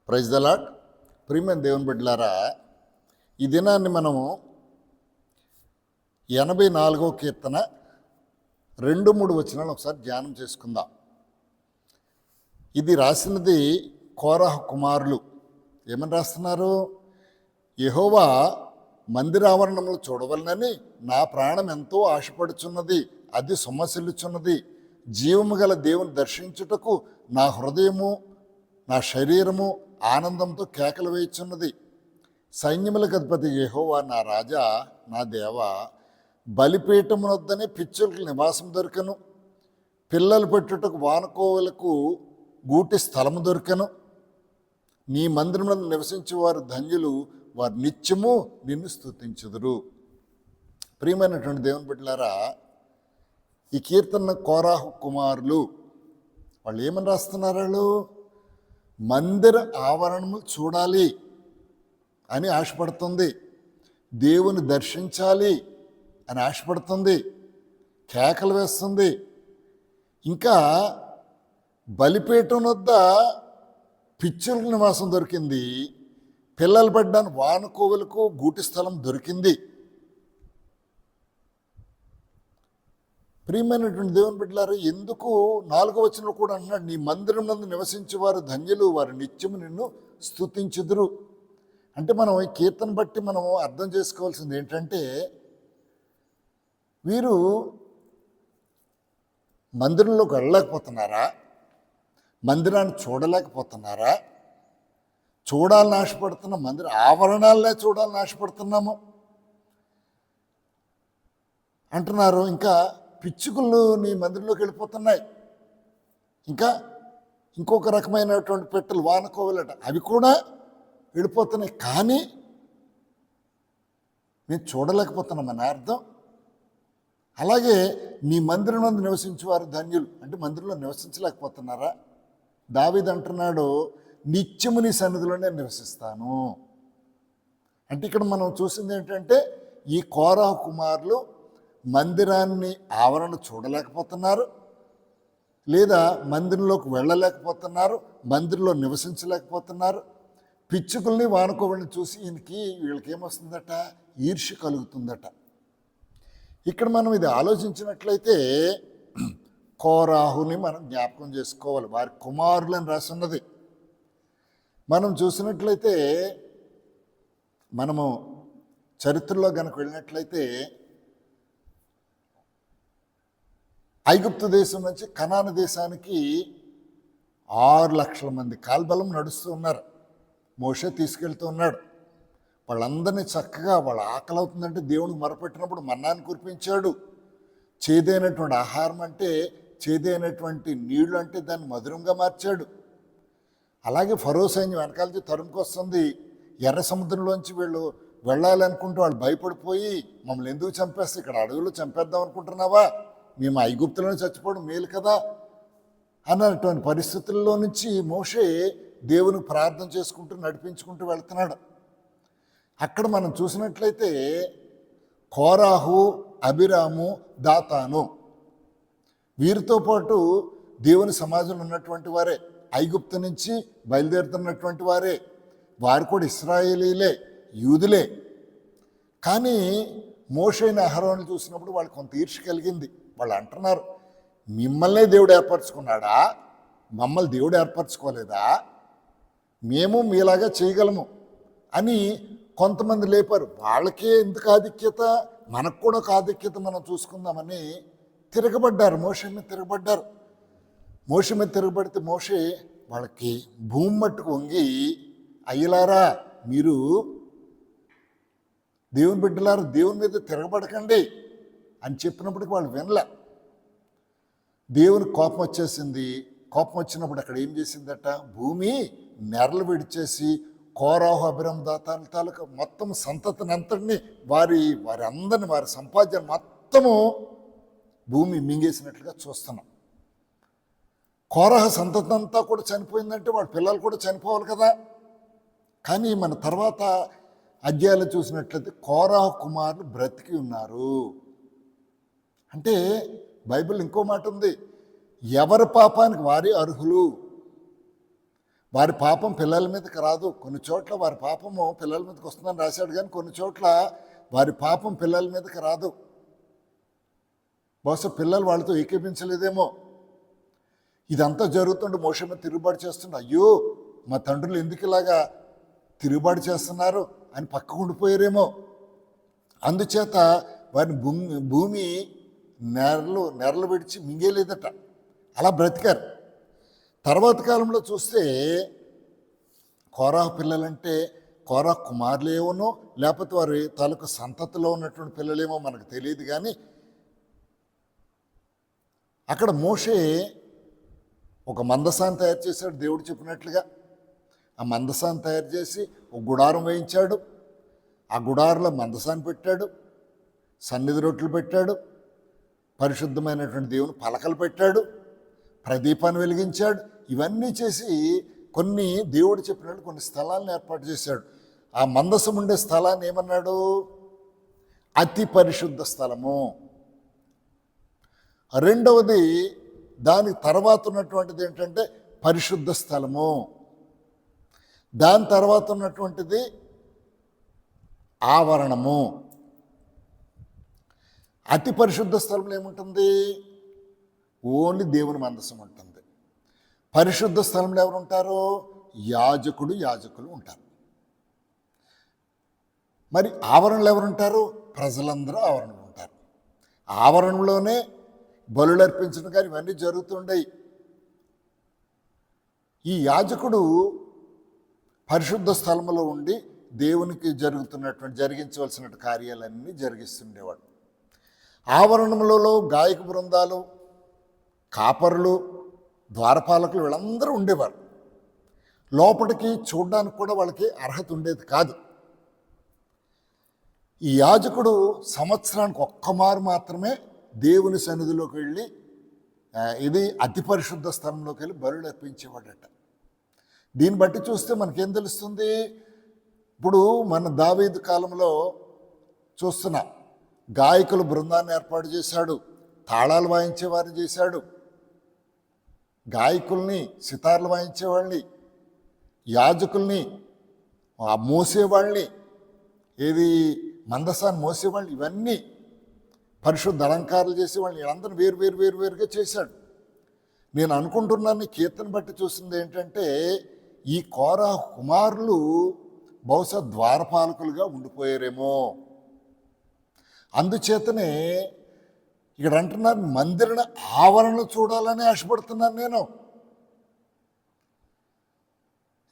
Praise the lord. ప్రియమైన దేవుని బిడ్డలారా, ఈ దినాన్ని మనము 84వ కీర్తన 2-3 వచనాలు ఒకసారి ధ్యానం చేసుకుందాం. ఇది రాసినది కోరహ కుమారులు. ఏమని రాస్తున్నారు? యెహోవా మందిరావరణములు చూడవలనని నా ప్రాణం ఎంతో ఆశపడుచున్నది, అది సొమ్మసిల్లుచున్నది. జీవము గల దేవుని దర్శించుటకు నా హృదయము నా శరీరము ఆనందంతో కేకలు వేయుచున్నది. సైన్యములకు అధిపతి యెహోవా నా రాజా నా దేవ, బలిపీఠమునొద్దనే పిచ్చులకు నివాసం దొరికెను, పిల్లలు పెట్టుటకు వానకోవలకు గూటి స్థలము దొరికెను. నీ మందిరమున నివసించే వారు ధన్యులు, వారు నిత్యము నిన్ను స్తుతించుదురు. ప్రియమైనటువంటి దేవుని బిడ్డలారా, ఈ కీర్తన కోరాహు కుమారులు వాళ్ళు ఏమని రాస్తున్నారు? వాళ్ళు మందిర ఆవరణము చూడాలి అని ఆశపడుతుంది, దేవుని దర్శించాలి అని ఆశపడుతుంది, కేకలు వేస్తుంది. ఇంకా బలిపీఠం వద్ద పిచ్చుల నివాసం దొరికింది, పిల్లలు పడ్డానికి వానకోవులకు గూటి స్థలం దొరికింది. ప్రియమైనటువంటి దేవుని బిడ్డలారా, ఎందుకు 4వ వచనంలో కూడా అంటున్నాడు, నీ మందిరం నందు నివసించే వారు ధన్యులు, వారు నిత్యము నిన్ను స్తుతించుదురు. అంటే మనం ఈ కీర్తన బట్టి మనం అర్థం చేసుకోవాల్సింది ఏంటంటే, వీరు మందిరంలోకి వెళ్ళలేకపోతున్నారా? మందిరాన్ని చూడలేకపోతున్నారా? చూడాలని ఆశపడుతున్నాం, మందిర ఆవరణాలనే చూడాలని ఆశపడుతున్నాము అంటున్నారు. ఇంకా పిచ్చుకలు నీ మందిరంలోకి వెళ్ళిపోతున్నాయి, ఇంకా ఇంకొక రకమైనటువంటి పెట్టెలు వానకోవలట అవి కూడా వెళ్ళిపోతున్నాయి, కానీ మేము చూడలేకపోతున్నామని అర్థం. అలాగే నీ మందిరం నందు నివసించే వారు ధన్యులు అంటే మందిరంలో నివసించలేకపోతున్నారా? దావీదు అంటున్నాడు, నిత్యము నీ సన్నిధిలోనే నివసిస్తాను. అంటే ఇక్కడ మనం చూసింది ఏంటంటే, ఈ కోరాహు కుమారులు మందిరాన్ని ఆవరణ చూడలేకపోతున్నారు, లేదా మందిరంలోకి వెళ్ళలేకపోతున్నారు, మందిరంలో నివసించలేకపోతున్నారు. పిచ్చుకుల్ని వానుకోవల్ని చూసి వీళ్ళకి ఏమొస్తుందట? ఈర్ష్య కలుగుతుందట. ఇక్కడ మనం ఇది ఆలోచించినట్లయితే కోరాహుని మనం జ్ఞాపకం చేసుకోవాలి, వారి కుమారులని రాసున్నది. మనం చూసినట్లయితే, మనము చరిత్రలో కనుక వెళ్ళినట్లయితే, ఐగుప్తు దేశం నుంచి కనాను దేశానికి 6 లక్షల మంది కాల్బలం నడుస్తూ ఉన్నారు. మోషే తీసుకెళ్తూ ఉన్నాడు. వాళ్ళందరినీ చక్కగా వాళ్ళ ఆకలి అవుతుందంటే దేవునికి మొరపెట్టినప్పుడు మన్నాన్ని కురిపించాడు. చేదైనటువంటి ఆహారం అంటే, చేదైనటువంటి నీళ్లు అంటే దాన్ని మధురంగా మార్చాడు. అలాగే ఫరో సైన్యం వెనకాలకి తరుముకొస్తుంది. ఎర్ర సముద్రంలోంచి వీళ్ళు వెళ్ళాలనుకుంటూ వాళ్ళు భయపడిపోయి, మమ్మల్ని ఎందుకు చంపేస్తే ఇక్కడ అడవుల్లో చంపేద్దాం అనుకుంటున్నావా, మేము ఐగుప్తులోనే చచ్చిపోవడం మేలు కదా అన్నటువంటి పరిస్థితుల్లో నుంచి మోషే దేవుని ప్రార్థన చేసుకుంటూ నడిపించుకుంటూ వెళ్తున్నాడు. అక్కడ మనం చూసినట్లయితే కోరాహు, అబిరాము, దాతాను వీరితో పాటు దేవుని సమాజంలో ఉన్నటువంటి వారే, ఐగుప్తు నుంచి బయలుదేరుతున్నటువంటి వారే, వారు కూడా ఇశ్రాయేలీలే, యూదులే. కానీ మోషేని అహరోను చూసినప్పుడు వాళ్ళకి కొంత ఈర్ష్య కలిగింది. వాళ్ళు అంటున్నారు, మిమ్మల్నే దేవుడు ఏర్పరచుకున్నాడా, మమ్మల్ని దేవుడు ఏర్పరచుకోలేదా, మేము మీలాగా చేయగలము అని కొంతమంది లేపారు. వాళ్ళకే ఎందుకు ఆధిక్యత, మనకు కూడా ఒక ఆధిక్యత మనం చూసుకుందామని తిరగబడ్డారు, మోషే మీద తిరగబడ్డారు. మోషే మీద తిరగబడితే మోషే వాళ్ళకి భూమి మట్టుకు వంగి, అయ్యలారా మీరు దేవుని బిడ్డలారా దేవుని మీద తిరగబడకండి అని చెప్పినప్పటికీ వాళ్ళు వినలే. దేవుని కోపం వచ్చేసింది. కోపం వచ్చినప్పుడు అక్కడ ఏం చేసిందట? భూమి నెరలు విడిచేసి కోరాహు, అబిరాము, దాతాను తాలూకా మొత్తం సంతతిని అంతటిని వారి అందరిని వారి సంపాదన మొత్తము భూమి మింగేసినట్లుగా చూస్తున్నాం. కోరాహు సంతతి అంతా కూడా చనిపోయిందంటే వాళ్ళ పిల్లలు కూడా చనిపోవాలి కదా. కానీ మన తర్వాత అధ్యాయాలు చూసినట్లయితే కోరాహు కుమారులు బ్రతికి ఉన్నారు. అంటే బైబిల్ ఇంకో మాట ఉంది, ఎవరి పాపానికి వారి అర్హులు. వారి పాపం పిల్లల మీదకి రాదు. కొన్ని చోట్ల వారి పాపము పిల్లల మీదకి వస్తుందని రాశాడు, కానీ కొన్ని చోట్ల వారి పాపం పిల్లల మీదకి రాదు. బహుశా పిల్లలు వాళ్ళతో ఏకీపించలేదేమో. ఇదంతా జరుగుతుంటే మోషే మీద తిరుగుబాటు చేస్తుండే, అయ్యో మా తండ్రులు ఎందుకు ఇలాగా తిరుగుబాటు చేస్తున్నారు అని పక్కకు ఉండిపోయారేమో. అందుచేత వారిని భూమి నెరలు విడిచి మింగేలేదట, అలా బ్రతికారు. తర్వాత కాలంలో చూస్తే కోరాహు పిల్లలంటే కోరాహు కుమారులేమోనో లేకపోతే వారి తాలూకు సంతతిలో ఉన్నటువంటి పిల్లలేమో మనకు తెలియదు, కానీ అక్కడ మోషే ఒక మందసాన్ని తయారు చేశాడు దేవుడు చెప్పినట్లుగా. ఆ మందసాన్ని తయారు చేసి ఒక గుడారం వేయించాడు. ఆ గుడారంలో మందసాన్ని పెట్టాడు, సన్నిధి రొట్టెలు పెట్టాడు, పరిశుద్ధమైనటువంటి దేవుని పలకలు పెట్టాడు, ప్రదీపాన్ని వెలిగించాడు. ఇవన్నీ చేసి కొన్ని దేవుడు చెప్పినట్టు కొన్ని స్థలాలను ఏర్పాటు చేశాడు. ఆ మందసం ఉండే స్థలాన్ని ఏమన్నాడు? అతి పరిశుద్ధ స్థలము. రెండవది దానికి తర్వాత ఉన్నటువంటిది ఏంటంటే పరిశుద్ధ స్థలము. దాని తర్వాత ఉన్నటువంటిది ఆవరణము. అతి పరిశుద్ధ స్థలంలో ఏముంటుంది? ఓన్లీ దేవుని మందసం ఉంటుంది. పరిశుద్ధ స్థలంలో ఎవరు ఉంటారు? యాజకులు ఉంటారు. మరి ఆవరణలో ఎవరు ఉంటారు? ప్రజలందరూ ఆవరణలో ఉంటారు. ఆవరణలోనే బలులు అర్పించడం కానీ ఇవన్నీ జరుగుతుండయి. ఈ యాజకుడు పరిశుద్ధ స్థలంలో ఉండి దేవునికి జరిగించవలసిన కార్యాలన్నీ జరిగిస్తుండేవాడు. ఆవరణములలో గాయక బృందాలు, కాపరులు, ద్వారపాలకులు వీళ్ళందరూ ఉండేవారు. లోపలికి చూడడానికి కూడా వాళ్ళకి అర్హత ఉండేది కాదు. ఈ యాజకుడు సంవత్సరానికి ఒక్కమారు మాత్రమే దేవుని సన్నిధిలోకి వెళ్ళి ఇది అతి పరిశుద్ధ స్థలంలోకి వెళ్ళి బలులు అర్పించేవాడట. దీన్ని బట్టి చూస్తే మనకేం తెలుస్తుంది? ఇప్పుడు మన దావీదు కాలంలో చూస్తున్నా గాయకుల బృందాన్ని ఏర్పాటు చేశాడు, తాళాలు వాయించేవారిని చేశాడు, గాయకుల్ని, సితార్లు వాయించేవాళ్ళని, యాజకుల్ని, మోసేవాళ్ళని, ఏది మందసాన్ని మోసేవాళ్ళని, ఇవన్నీ పరిశుద్ధ అలంకారాలు చేసేవాళ్ళని, వీళ్ళందరూ వేరుగా చేశాడు. నేను అనుకుంటున్నాను కీర్తన బట్టి చూసింది ఏంటంటే ఈ కోరాహు కుమారులు బహుశా ద్వారపాలకులుగా ఉండిపోయారేమో. అందుచేతనే ఇక్కడ అంటున్నారు మందిర ఆవరణ చూడాలని ఆశపడుతున్నాను నేను.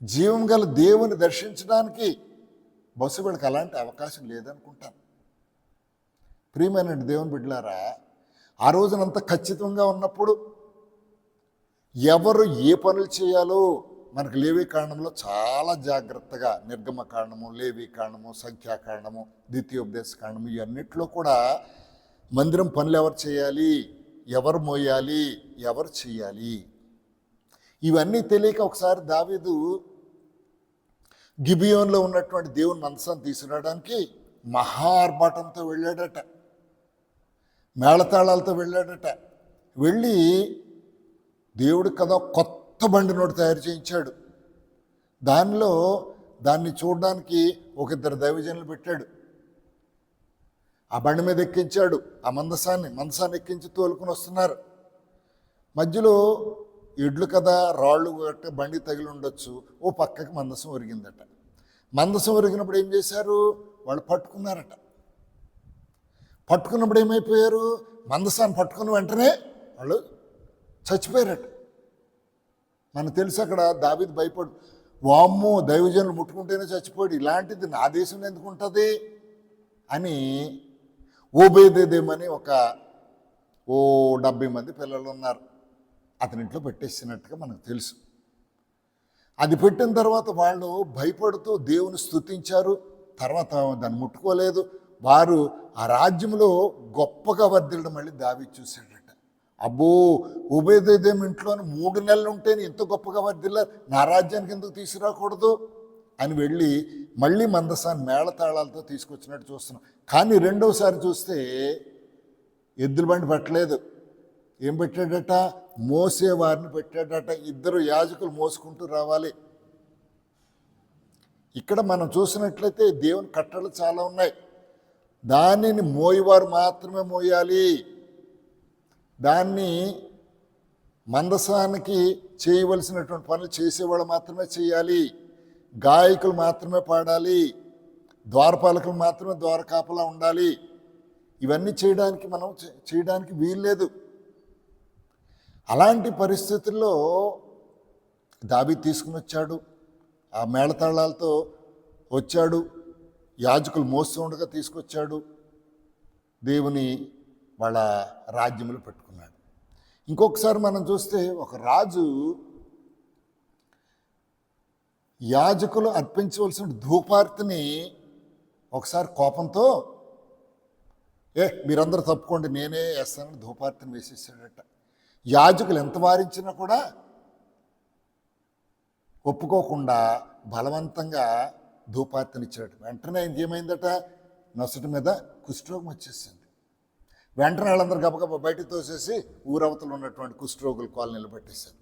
జీవం గల దేవుని దర్శించడానికి బహుశా వీళ్ళకి అలాంటి అవకాశం లేదనుకుంటాను. ప్రియమైన దేవుని బిడ్డలారా, ఆ రోజునంత ఖచ్చితంగా ఉన్నప్పుడు ఎవరు ఏ పనులు చేయాలో మనకు లేవీ కాండంలో చాలా జాగ్రత్తగా నిర్గమ కాండము, లేవీ కాండము, సంఖ్యాకాండము, ద్వితీయోపదేశ కాండము, ఇవన్నిట్లో కూడా మందిరం పనులు ఎవరు చేయాలి, ఎవరు మోయాలి, ఎవరు చేయాలి, ఇవన్నీ తెలియక ఒకసారి దావీదు గిబియోన్లో ఉన్నటువంటి దేవుని మందసాన్ని తీసుకురావడానికి మహా ఆర్భాటంతో వెళ్ళాడట, మేళతాళాలతో వెళ్ళాడట. వెళ్ళి దేవుడు కదా కొత్త బండి నోటి తయారు చేయించాడు. దాన్ని చూడడానికి ఒక ఇద్దరు దైవజనులు పెట్టాడు. ఆ బండి మీద ఎక్కించాడు. ఆ మందసాన్ని ఎక్కించి తోలుకుని వస్తున్నారు. మధ్యలో ఎడ్లు కదా, రాళ్ళు గట్ట బండి తగిలి ఉండొచ్చు. ఓ పక్కకి మందసం ఒరిగిందట. మందసం ఒరిగినప్పుడు ఏం చేశారు? వాళ్ళు పట్టుకున్నారట. పట్టుకున్నప్పుడు ఏమైపోయారు? మందసాన్ని పట్టుకున్న వెంటనే వాళ్ళు చచ్చిపోయారట. మనకు తెలుసు అక్కడ దావీదు భయపడు, వామ్మో దైవజనులు ముట్టుకుంటేనే చచ్చిపోయాడు, ఇలాంటిది నా దేశంలో ఎందుకు ఉంటుంది అని ఓబేదేదేమని ఒక 70 మంది పిల్లలు ఉన్నారు, అతని ఇంట్లో పెట్టేసినట్టుగా మనకు తెలుసు. అది పెట్టిన తర్వాత వాళ్ళు భయపడుతూ దేవుని స్తుతించారు. తర్వాత దాన్ని ముట్టుకోలేదు. వారు ఆ రాజ్యంలో గొప్పగా వర్ధిల్లడం మళ్ళీ దావీదు చూశాడట. అబ్బో, ఓబేదేదేం ఇంట్లోని 3 నెలలు ఉంటేనే ఇంత గొప్పగా వర్ధిల్లారు, నా రాజ్యానికి ఎందుకు తీసుకురాకూడదు అని వెళ్ళి మళ్ళీ మందసాన్ని మేళతాళాలతో తీసుకొచ్చినట్టు చూస్తున్నాం. కానీ రెండోసారి చూస్తే ఎద్దుల బండి పెట్టలేదు. ఏం పెట్టాడట? మోసేవారిని పెట్టాడట. 2 యాజకులు మోసుకుంటూ రావాలి. ఇక్కడ మనం చూసినట్లయితే దేవుని కట్టడలు చాలా ఉన్నాయి. దానిని మోయేవారు మాత్రమే మోయాలి. దాన్ని మందసానికి చేయవలసినటువంటి పనులు చేసేవాళ్ళు మాత్రమే చేయాలి. గాయకులు మాత్రమే పాడాలి. ద్వారపాలకులు మాత్రమే ద్వారకాపలా ఉండాలి. ఇవన్నీ చేయడానికి వీల్లేదు. అలాంటి పరిస్థితుల్లో దావీదు తీసుకుని వచ్చాడు. ఆ మేళతాళాలతో వచ్చాడు. యాజకులు మోస్తూ ఉండగా తీసుకొచ్చాడు. దేవుని వాళ్ళ రాజ్యంలో పెట్టుకున్నాడు. ఇంకొకసారి మనం చూస్తే ఒక రాజు యాజకులు అర్పించవలసిన ధూపార్తిని ఒకసారి కోపంతో మీరందరూ తప్పుకోండి నేనే వేస్తానని ధూపార్తిని వేసేసాడట. యాజకులు ఎంత వారించినా కూడా ఒప్పుకోకుండా బలవంతంగా ధూపార్తిని ఇచ్చాడు. వెంటనే ఏమైందట, నొసటి మీద కుష్ఠరోగం వచ్చేసింది. వెంటనే వాళ్ళందరూ గబగబా బయటకు తోసేసి ఊరవతలు ఉన్నటువంటి కుష్ఠరోగుల కాలనీలు పట్టేశారు.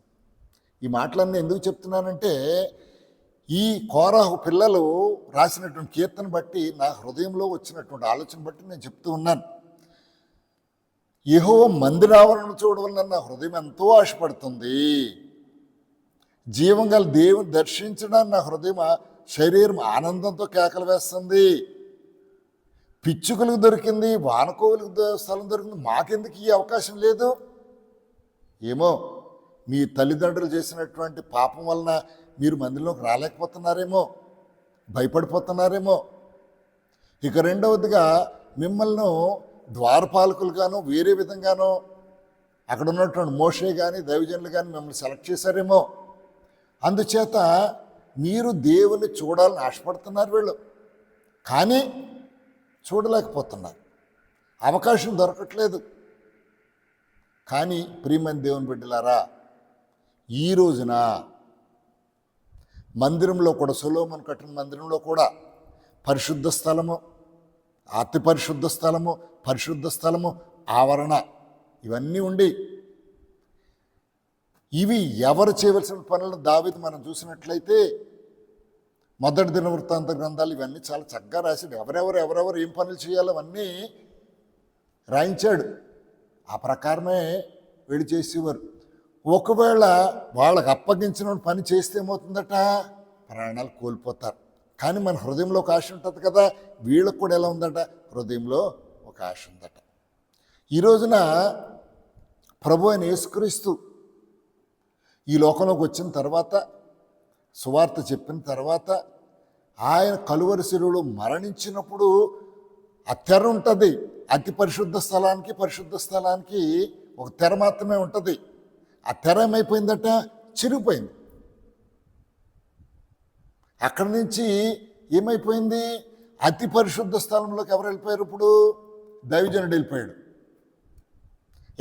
ఈ మాటలన్నీ ఎందుకు చెప్తున్నానంటే, ఈ కోరాహు పిల్లలు రాసినటువంటి కీర్తన బట్టి నా హృదయంలో వచ్చినటువంటి ఆలోచన బట్టి నేను చెప్తూ ఉన్నాను. యెహోవా మందిరావరణను చూడవలన నా హృదయం ఎంతో ఆశపడుతుంది. జీవం గల దేవుని దర్శించడానికి నా హృదయం శరీరం ఆనందంతో కేకలు వేస్తుంది. పిచ్చుకలకు దొరికింది, వానకోవులకు స్థలం దొరికింది, మాకెందుకు ఈ అవకాశం లేదు? ఏమో మీ తల్లిదండ్రులు చేసినటువంటి పాపం వలన మీరు మందిరంలోకి రాలేకపోతున్నారేమో, భయపడిపోతున్నారేమో. ఇక రెండవదిగా మిమ్మల్ని ద్వారపాలకులుగానో వేరే విధంగానో అక్కడ ఉన్నటువంటి మోషే కానీ దైవజనులు కానీ మిమ్మల్ని సెలెక్ట్ చేశారేమో. అందుచేత మీరు దేవుని చూడాలని ఆశపడుతున్నారు వీళ్ళు, కానీ చూడలేకపోతున్నారు, అవకాశం దొరకట్లేదు. కానీ ప్రియమైన దేవుని బిడ్డలారా, ఈ రోజున మందిరంలో కూడా, సొలొమోను కట్టిన మందిరంలో కూడా పరిశుద్ధ స్థలము, అతి పరిశుద్ధ స్థలము, పరిశుద్ధ స్థలము, ఆవరణ ఇవన్నీ ఉండి ఇవి ఎవరు చేయవలసిన పనులను దావీదు మనం చూసినట్లయితే మొదటి దినవృత్తాంత గ్రంథాలు ఇవన్నీ చాలా చక్కగా రాశాడు. ఎవరెవరు ఏం పనులు చేయాలో అవన్నీ రాయించాడు. ఆ ప్రకారమే వీళ్ళు చేసేవారు. ఒకవేళ వాళ్ళకు అప్పగించిన పని చేస్తే ఏమవుతుందట, ప్రాణాలు కోల్పోతారు. కానీ మన హృదయంలో ఒక ఆశ ఉంటుంది కదా, వీళ్ళకు కూడా ఎలా ఉందట, హృదయంలో ఒక ఆశ ఉందట. ఈ రోజున ప్రభు అయిన యేసుక్రీస్తు ఈ లోకంలోకి వచ్చిన తర్వాత, సువార్త చెప్పిన తర్వాత, ఆయన కలువరి శిలువలో మరణించినప్పుడు ఆ తెర ఉంటుంది. అతి పరిశుద్ధ స్థలానికి ఒక తెర మాత్రమే ఉంటుంది. ఆ తెర ఏమైపోయిందట, చిరిగిపోయింది. అక్కడి నుంచి ఏమైపోయింది, అతి పరిశుద్ధ స్థలంలోకి ఎవరు వెళ్ళిపోయారు? ఇప్పుడు దైవజనుడు వెళ్ళిపోయాడు.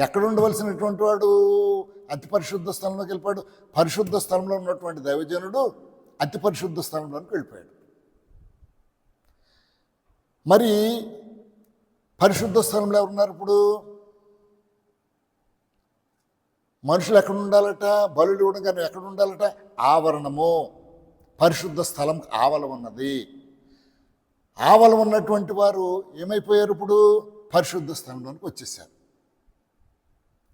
ఎక్కడ ఉండవలసినటువంటి వాడు అతి పరిశుద్ధ స్థలంలోకి వెళ్ళిపోయాడు. పరిశుద్ధ స్థలంలో ఉన్నటువంటి దైవజనుడు అతి పరిశుద్ధ స్థలంలోకి వెళ్ళిపోయాడు. మరి పరిశుద్ధ స్థలంలో ఎవరున్నారు? ఇప్పుడు మనుషులు ఎక్కడ ఉండాలట, బలులు ఇవ్వడం ఎక్కడ ఉండాలట, ఆవరణము, పరిశుద్ధ స్థలం ఆవలం ఉన్నది. ఆవలం ఉన్నటువంటి వారు ఏమైపోయారు? ఇప్పుడు పరిశుద్ధ స్థలంలోనికి వచ్చేసారు.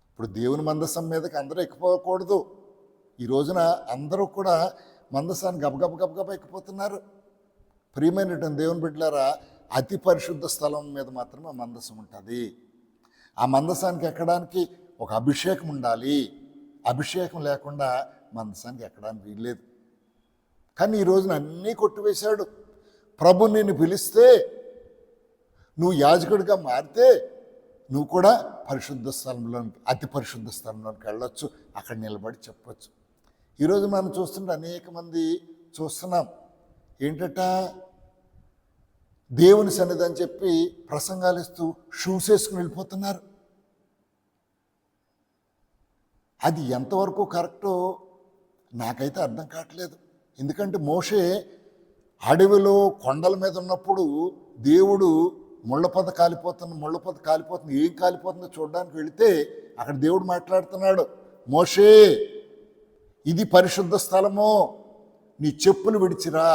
ఇప్పుడు దేవుని మందసం మీదకి అందరూ ఎక్కిపోకూడదు. ఈ రోజున అందరూ కూడా మందసాన్ని గబగబ ఎక్కిపోతున్నారు. ప్రియమైనటువంటి దేవుని బిడ్డలారా, అతి పరిశుద్ధ స్థలం మీద మాత్రమే ఆ మందసం ఉంటుంది. ఆ మందసానికి ఎక్కడానికి ఒక అభిషేకం ఉండాలి. అభిషేకం లేకుండా మందసానికి ఎక్కడానికి వీల్లేదు. కానీ ఈ రోజున అన్నీ కొట్టివేశాడు. ప్రభు నిన్ను పిలిస్తే, నువ్వు యాజకుడిగా మారితే నువ్వు కూడా పరిశుద్ధ స్థలంలోనికి, అతి పరిశుద్ధ స్థలంలోనికి వెళ్ళొచ్చు. అక్కడ నిలబడి చెప్పచ్చు. ఈరోజు మనం చూస్తుంటే అనేక మంది చూస్తున్నాం. ఏంటట, దేవుని సన్నిధి అని చెప్పి ప్రసంగాలు ఇస్తూ షూస్ వేసుకుని వెళ్ళిపోతున్నారు. అది ఎంతవరకు కరెక్టో నాకైతే అర్థం కావట్లేదు. ఎందుకంటే మోషే అడవిలో కొండల మీద ఉన్నప్పుడు దేవుడు ముళ్ళపొద కాలిపోతుంది, ఏం కాలిపోతుందో చూడడానికి వెళితే అక్కడ దేవుడు మాట్లాడుతున్నాడు, మోషే ఇది పరిశుద్ధ స్థలము, నీ చెప్పులు విడిచిరా.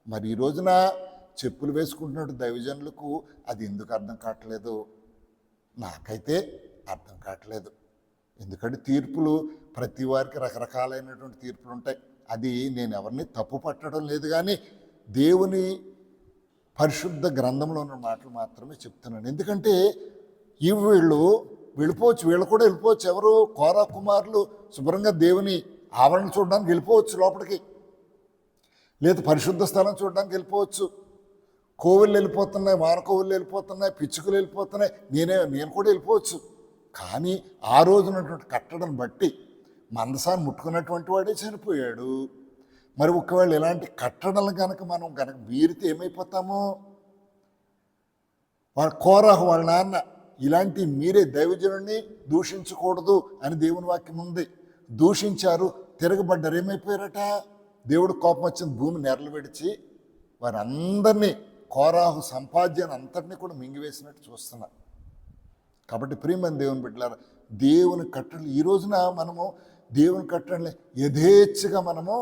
మరి ఈ రోజున చెప్పులు వేసుకుంటున్నట్టు దైవజనులకు అది ఎందుకు అర్థం కావట్లేదు? నాకైతే అర్థం కావట్లేదు. ఎందుకంటే తీర్పులు ప్రతి వారికి రకరకాలైనటువంటి తీర్పులు ఉంటాయి. అది నేను ఎవరిని తప్పు పట్టడం లేదు, కానీ దేవుని పరిశుద్ధ గ్రంథంలో ఉన్న మాటలు మాత్రమే చెప్తున్నాను. ఎందుకంటే వీళ్ళు వెళ్ళిపోవచ్చు, వీళ్ళు కూడా వెళ్ళిపోవచ్చు. ఎవరు? కోరా కుమారులు శుభ్రంగా దేవుని ఆవరణ చూడడానికి వెళ్ళిపోవచ్చు లోపలికి, లేదా పరిశుద్ధ స్థలం చూడడానికి వెళ్ళిపోవచ్చు. కోవిళ్ళు వెళ్ళిపోతున్నాయి, వానకోవిళ్ళు వెళ్ళిపోతున్నాయి, పిచ్చుకలు వెళ్ళిపోతున్నాయి, నేను కూడా వెళ్ళిపోవచ్చు. కానీ ఆ రోజునటువంటి కట్టడం బట్టి మందసాన్ని ముట్టుకున్నటువంటి వాడే చనిపోయాడు. మరి ఒకవేళ ఇలాంటి కట్టడలు కనుక మనం మీరితే ఏమైపోతాము? వాళ్ళ కోరాహు వాళ్ళ నాన్న ఇలాంటి మీరే దైవజనుడిని దూషించకూడదు అని దేవుని వాక్యం ఉంది. దూషించారు, తిరగబడ్డారు, ఏమైపోయారట? దేవుడు కోపం వచ్చిన భూమి నెరలు విడిచి వారందరినీ, కోరాహు సంపాద్యాన్ని అంతటినీ కూడా మింగివేసినట్టు చూస్తున్నారు. కాబట్టి ప్రియమైన దేవుని బిడ్డలారా, దేవుని కట్టడలు ఈ రోజున మనము దేవుని కట్టడని యథేచ్ఛగా మనము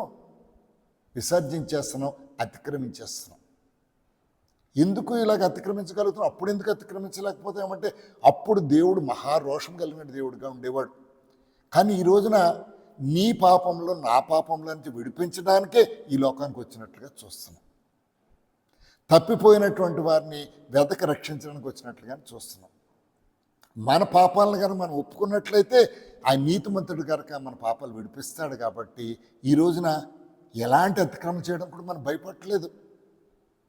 విసర్జించేస్తున్నాం, అతిక్రమించేస్తున్నాం. ఎందుకు ఇలాగ అతిక్రమించగలుగుతున్నాం? అప్పుడు ఎందుకు అతిక్రమించలేకపోతామంటే అప్పుడు దేవుడు మహారోషం కలిగిన దేవుడిగా ఉండేవాడు. కానీ ఈ రోజున నీ పాపంలో నా పాపంలో నుంచి విడిపించడానికే ఈ లోకానికి వచ్చినట్లుగా చూస్తున్నాం. తప్పిపోయినటువంటి వారిని వెతక రక్షించడానికి వచ్చినట్లుగా చూస్తున్నాం. మన పాపాలను కనుక మనం ఒప్పుకున్నట్లయితే ఆ నీతిమంతుడు కనుక మన పాపాలు విడిపిస్తాడు. కాబట్టి ఈ రోజున ఎలాంటి అతిక్రమం చేయడం కూడా మనం భయపడలేదు.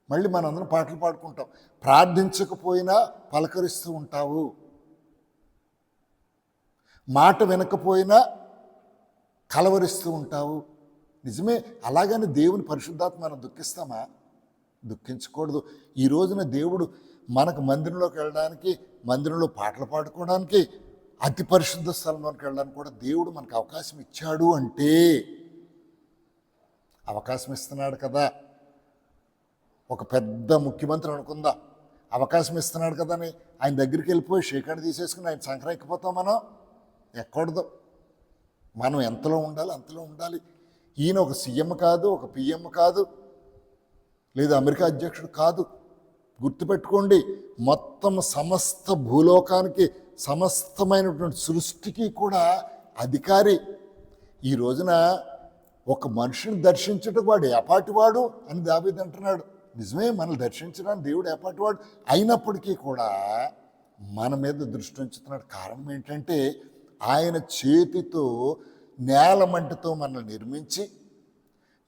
మళ్ళీ మనందరం పాటలు పాడుకుంటాం, ప్రార్థించకపోయినా పలకరిస్తూ ఉంటావు, మాట వినకపోయినా కలవరిస్తూ ఉంటావు. నిజమే. అలాగని దేవుని పరిశుద్ధాత్మ మనం దుఃఖిస్తామా? దుఃఖించకూడదు. ఈ రోజున దేవుడు మనకు మందిరంలోకి వెళ్ళడానికి, మందిరంలో పాటలు పాడుకోవడానికి, అతి పరిశుద్ధ స్థలంలోకి వెళ్ళడానికి కూడా దేవుడు మనకు అవకాశం ఇచ్చాడు. అంటే అవకాశం ఇస్తున్నాడు కదా. ఒక పెద్ద ముఖ్యమంత్రి అనుకుందాం, అవకాశం ఇస్తున్నాడు కదా అని ఆయన దగ్గరికి వెళ్ళిపోయి షేకాడు తీసేసుకుని ఆయన సంక్రాంతిపోతాం మనం? ఎక్కడదు. మనం ఎంతలో ఉండాలి అంతలో ఉండాలి. ఈయన ఒక సీఎం కాదు, ఒక పిఎం కాదు, లేదా అమెరికా అధ్యక్షుడు కాదు. గుర్తుపెట్టుకోండి, మొత్తం సమస్త భూలోకానికి, సమస్తమైనటువంటి సృష్టికి కూడా అధికారి. ఈ రోజున ఒక మనిషిని దర్శించడం వాడు ఏపాటివాడు అని దావీదు అంటున్నాడు. నిజమే, మనల్ని దర్శించడానికి దేవుడు ఏపాటివాడు. అయినప్పటికీ కూడా మన మీద దృష్టి ఉంచుతున్నాడు. కారణం ఏంటంటే ఆయన చేతితో నేలమంటితో మనల్ని నిర్మించి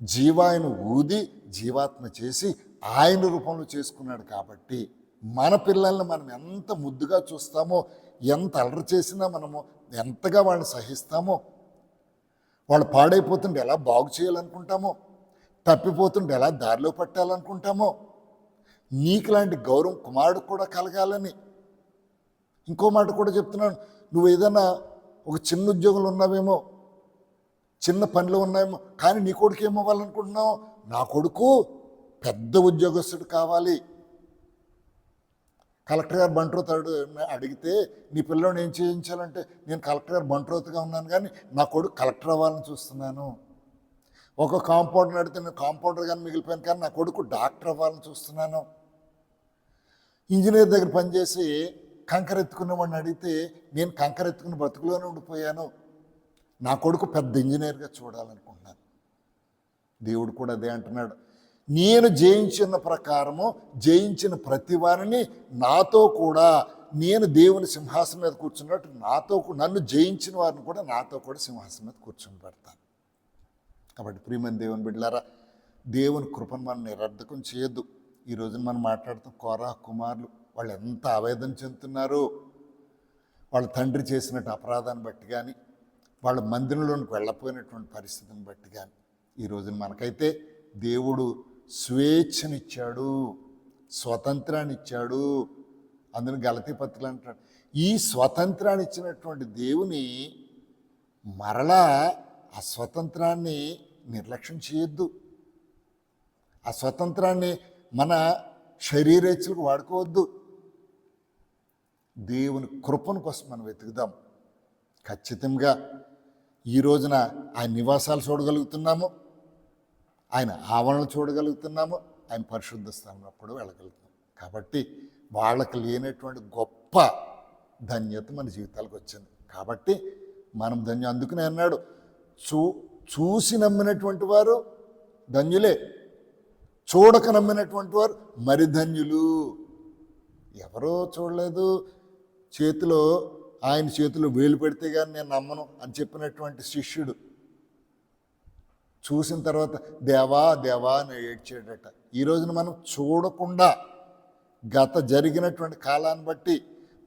జీవాయను ఊది జీవాత్మ చేసి ఆయన రూపంలో చేసుకున్నాడు. కాబట్టి మన పిల్లల్ని మనం ఎంత ముద్దుగా చూస్తామో, ఎంత అలరి చేసినా మనము ఎంతగా వాళ్ళని సహిస్తామో, వాళ్ళు పాడైపోతుంటే ఎలా బాగు చేయాలనుకుంటామో, తప్పిపోతుంటే ఎలా దారిలో పట్టాలనుకుంటామో, నీకు లాంటి గౌరవం కుమారుడు కూడా కలగాలని. ఇంకో మాట కూడా చెప్తున్నాను, నువ్వు ఏదైనా ఒక చిన్న ఉద్యోగంలో ఉన్నావేమో, చిన్న పనిలో ఉన్నాయేమో, కానీ నీ కొడుకు ఏమవ్వాలనుకుంటున్నావు? నా కొడుకు పెద్ద ఉద్యోగస్తుడు కావాలి. కలెక్టర్ గారు బంట్రోత్ అడిగితే నీ పిల్లని ఏం చేయించాలంటే, నేను కలెక్టర్ గారు బంట్రోత్గా ఉన్నాను కానీ నా కొడుకు కలెక్టర్ అవ్వాలని చూస్తున్నాను. ఒక కాంపౌండర్ అడిగితే నేను కాంపౌండర్ కానీ మిగిలిపోయాను, కానీ నా కొడుకు డాక్టర్ అవ్వాలని చూస్తున్నాను. ఇంజనీర్ దగ్గర పనిచేసి కంకర ఎత్తుకున్నవాడిని అడిగితే నేను కంకర ఎత్తుకుని బ్రతుకులోనే ఉండిపోయాను, నా కొడుకు పెద్ద ఇంజనీర్గా చూడాలనుకుంటున్నాను. దేవుడు కూడా అదే అంటున్నాడు, నేను జయించిన ప్రకారము జయించిన ప్రతి వారిని నాతో కూడా, నేను దేవుని సింహాసనం మీద కూర్చున్నట్టు నన్ను జయించిన వారిని కూడా నాతో కూడా సింహాసనం మీద కూర్చొని పెడతాను. కాబట్టి ప్రియమైన దేవుని బిడ్డలారా, దేవుని కృపను మనం నిరర్ధకం చేయొద్దు. ఈ రోజున మనం మాట్లాడుతాం కోరా కుమారులు, వాళ్ళు ఎంత ఆవేదన చెందుతున్నారు. వాళ్ళ తండ్రి చేసినట్టు అపరాధాన్ని బట్టి కానీ, వాళ్ళ మందిరంలోనికి వెళ్ళపోయినటువంటి పరిస్థితిని బట్టి కానీ, ఈ రోజున మనకైతే దేవుడు స్వేచ్ఛనిచ్చాడు, స్వతంత్రాన్ని ఇచ్చాడు. అందులో గలతీ పత్రికలు అంటాడు, ఈ స్వతంత్రాన్ని ఇచ్చినటువంటి దేవుని మరలా ఆ స్వతంత్రాన్ని నిర్లక్ష్యం చేయొద్దు. ఆ స్వతంత్రాన్ని మన శరీరేచ్ఛలకు వాడుకోవద్దు. దేవుని కృపను కోసం మనం వెతుకుదాం. ఖచ్చితంగా ఈ రోజున ఆయన నివాసాలు చూడగలుగుతున్నాము, ఆయన ఆవరణలు చూడగలుగుతున్నాము, ఆయన పరిశుద్ధ స్థానంలో వెళ్ళగలుగుతాం. కాబట్టి వాళ్ళకి లేనటువంటి గొప్ప ధన్యత మన జీవితాలకు వచ్చింది. కాబట్టి మనం ధన్యం. అందుకనే అన్నాడు, చూసి నమ్మినటువంటి వారు ధన్యులే, చూడక నమ్మినటువంటి వారు మరి ధన్యులు. ఎవరో చూడలేదు, ఆయన చేతిలో వేలు పెడితే కానీ నేను నమ్మను అని చెప్పినటువంటి శిష్యుడు చూసిన తర్వాత దేవా దేవా అని ఏడ్చాడట. ఈ రోజున మనం చూడకుండా జరిగినటువంటి కాలాన్ని బట్టి,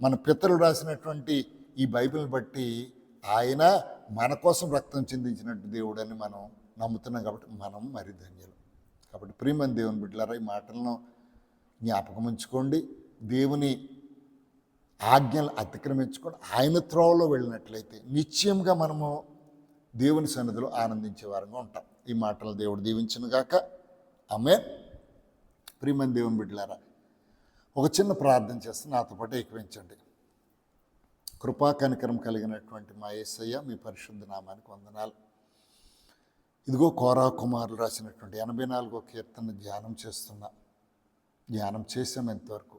మన పితరులు రాసినటువంటి ఈ బైబిల్ని బట్టి ఆయన మన కోసం రక్తం చిందించినట్టు దేవుడని మనం నమ్ముతున్నాం. కాబట్టి మనం మరి ధన్యులు. కాబట్టి ప్రియమైన దేవుని బిడ్డలారా, ఈ మాటలను జ్ఞాపకం ఉంచుకోండి. దేవుని ఆజ్ఞలు అతిక్రమించుకొని ఆయన త్రోవలో వెళ్ళినట్లయితే నిశ్చయంగా మనము దేవుని సన్నిధిలో ఆనందించే వారంగా ఉంటాం. ఈ మాటలు దేవుడు దీవించును గాక. ఆమేన్. ప్రియమైన దేవుని బిడ్డలారా, ఒక చిన్న ప్రార్థన చేస్తే నాతో పాటు ఏకీవించండి. కృపా కనికరం కలిగినటువంటి మా యేసయ్య, మీ పరిశుద్ధ నామానికి వందనాలు. ఇదిగో కోరా కుమారులు రాసినటువంటి 84వ కీర్తన ధ్యానం చేసాం ఎంతవరకు.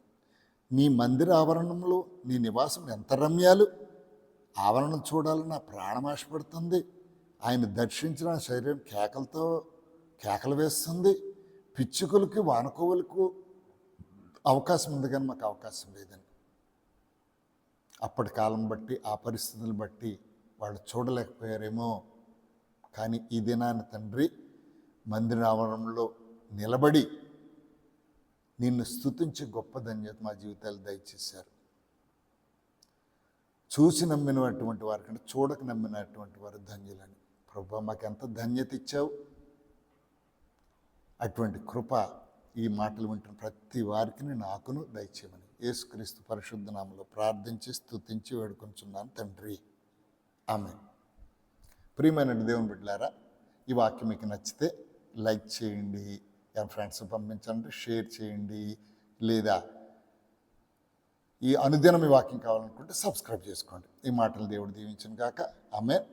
నీ మందిర ఆవరణంలో నీ నివాసం ఎంత రమ్యాలు. ఆవరణం చూడాలని నా ప్రాణం ఆశపడుతుంది. ఆయన దర్శించిన శరీరం కేకలు వేస్తుంది. పిచ్చుకలకి వానకోవులకు అవకాశం ఉంది, కానీ మాకు అవకాశం లేదండి. అప్పటి కాలం బట్టి, ఆ పరిస్థితులను బట్టి వాళ్ళు చూడలేకపోయారేమో. కానీ ఈ దినాన్ని తండ్రి మందిర ఆవరణంలో నిలబడి నిన్ను స్తుతించే గొప్ప ధన్యత మా జీవితాలు దయచేశారు. చూసి నమ్మినటువంటి వారి కంటే చూడక నమ్మినటువంటి వారు ధన్యులని. ప్రభువా, మాకు ఎంత ధన్యత ఇచ్చావు. అటువంటి కృప ఈ మాటలు వింటున్న ప్రతి వారికి నాకును దయచేయమని యేసుక్రీస్తు పరిశుద్ధ నామములో ప్రార్థించి స్తుతించి వేడుకొంచున్నాను తండ్రి. ఆమేన్. ప్రియమైన దేవుని బిడ్డలారా, ఈ వాక్యం మీకు నచ్చితే లైక్ చేయండి, ఫ్రెండ్స్ పంపించండి, షేర్ చేయండి, లేదా ఈ అనుదినం ఈ వాక్యం కావాలనుకుంటే సబ్స్క్రైబ్ చేసుకోండి. ఈ మాటలు దేవుడు దీవించును గాక. ఆమేన్.